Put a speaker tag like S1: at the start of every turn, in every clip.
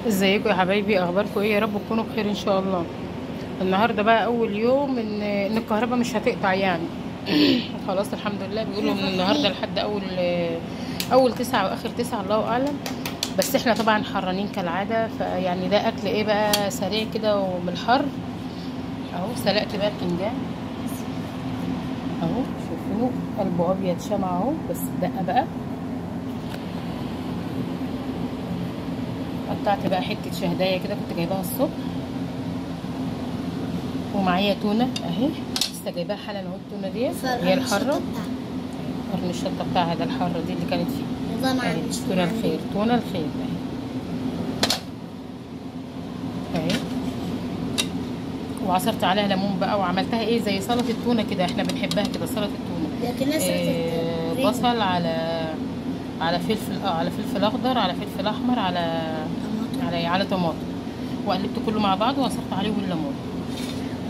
S1: ازيكم يا حبايبي؟ اخباركم ايه؟ يا رب تكونوا بخير ان شاء الله. النهارده بقى اول يوم ان الكهرباء مش هتقطع يعني. خلاص الحمد لله، بيقولوا
S2: احنا
S1: من النهارده
S2: فرحانين.
S1: لحد اول 9 واخر 9 الله اعلم. بس احنا طبعا حرانين كالعاده، فيعني ده اكل ايه بقى سريع كده ومن الحر. اهو سلقت بقى بتنجان اهو، شوفوا قلبه ابيض شمع اهو، بس بدقه بقى. قطعت بقى حته شهدايه كده كنت جايباها الصبح، ومعايا تونه اهي لسه جايباها حالا اهو. التونه ديت هي الحاره، قرن الشطه بتاعها ده الحاره دي اللي كانت فيه.
S2: والله ما
S1: اهي
S2: عنديش
S1: تونه الخير، تونه الخير اهي اهي. وعصرت عليها ليمون بقى وعملتها ايه زي سلطه التونه كده، احنا بنحبها كده سلطه التونه.
S2: لكن
S1: بصل على فلفل على فلفل اخضر على فلفل احمر على طماطم، وقلبت كله مع بعض وعصرت عليه الليمون.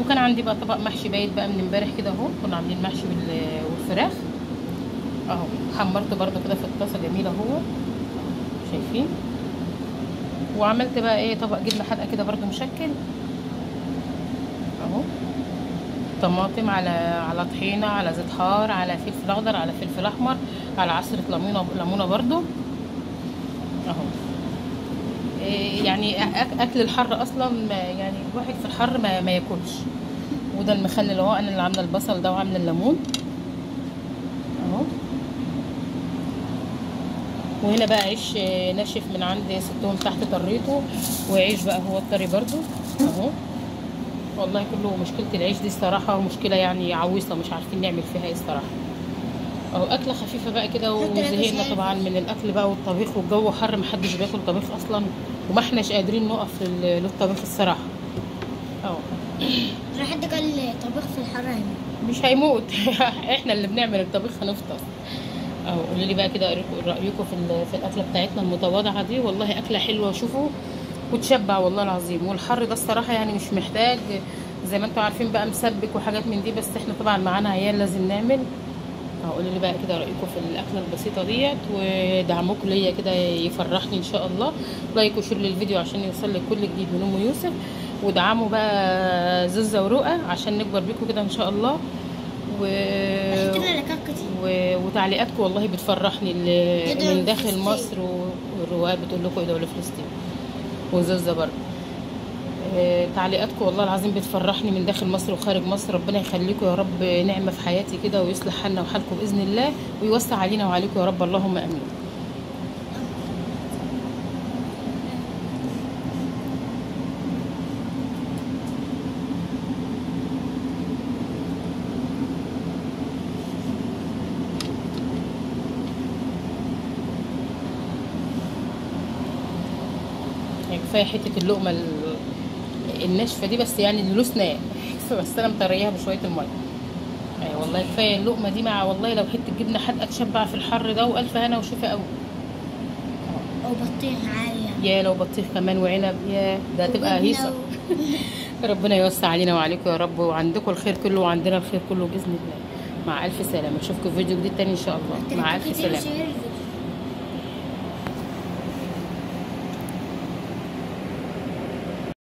S1: وكان عندي بقى طبق محشي بايت بقى من امبارح كده اهو، كنا عاملين محشي والفراخ اهو. حمرته برده كده في الطاسه جميله اهو، شايفين. وعملت بقى ايه طبق جبنه حادقه كده برده مشكل اهو، طماطم على طحينه على زيت حار على فلفل اخضر على فلفل احمر على عصره ليمونه برده اهو. يعني اكل الحر اصلا يعني الواحد في الحر ما ياكلش. وده المخلل اهو، انا اللي عامله البصل ده وعامله الليمون اهو. وهنا بقى عيش ناشف من عند ستهم تحت طريته، وعيش بقى هو الطري برضو اهو. والله كله مشكله العيش دي الصراحه، مشكله يعني عويصه مش عارفين نعمل فيها ايه الصراحه اهو. اكله خفيفه بقى كده، وزهقنا طبعا من الاكل بقى والطبيخ، والجو حر محدش بياكل طبيخ اصلا، وما احناش قادرين نقف للطبيخ الصراحه اهو.
S2: حد قال طبخ في الحر
S1: مش هيموت. احنا اللي بنعمل الطبيخ هنفطر اهو. قولوا لي بقى كده رايكم في الاكله بتاعتنا المتواضعه دي. والله اكله حلوه شوفوا وتشبع والله العظيم. والحر ده الصراحه يعني مش محتاج زي ما انتم عارفين بقى مسبك وحاجات من دي، بس احنا طبعا معانا عيال لازم نعمل اهو. قولوا لي بقى كده رايكم في الاكله البسيطه ديت، ودعمكم ليا كده يفرحني ان شاء الله. لايك وشير للفيديو عشان يوصل لك كل جديد من ام يوسف، ودعموا بقى زوزة ورؤى عشان نكبر بيكم كده ان شاء الله. وتعليقاتكم والله بتفرحني من داخل مصر، والروايات بتقول لكم ادعوا لفلسطين، وزوزة برضه. تعليقاتكم والله العظيم بتفرحني من داخل مصر وخارج مصر. ربنا يخليكم يا رب، نعمة في حياتي كده، ويصلح حالنا وحالكم بإذن الله، ويوسع علينا وعليكم يا رب، اللهم آمين. يعني كفاية حتة اللقمة الناشفة دي بس، يعني اللوسنة بس أنا مطرياها بشوية المية. أيوة والله كفاية اللقمة دي، مع والله لو حتة جبنة حادقة تشبع في الحر ده، وألف هنا وشفا قوي.
S2: او بطيخ عالية،
S1: يا لو بطيخ كمان وعنب، يا ده هتبقى هيصة. ربنا يوسع علينا وعليكم يا رب، وعندكم الخير كله وعندنا الخير كله بإذن الله. مع ألف سلامة، أشوفكم في فيديو جديد تاني إن شاء الله. مع ألف سلامة.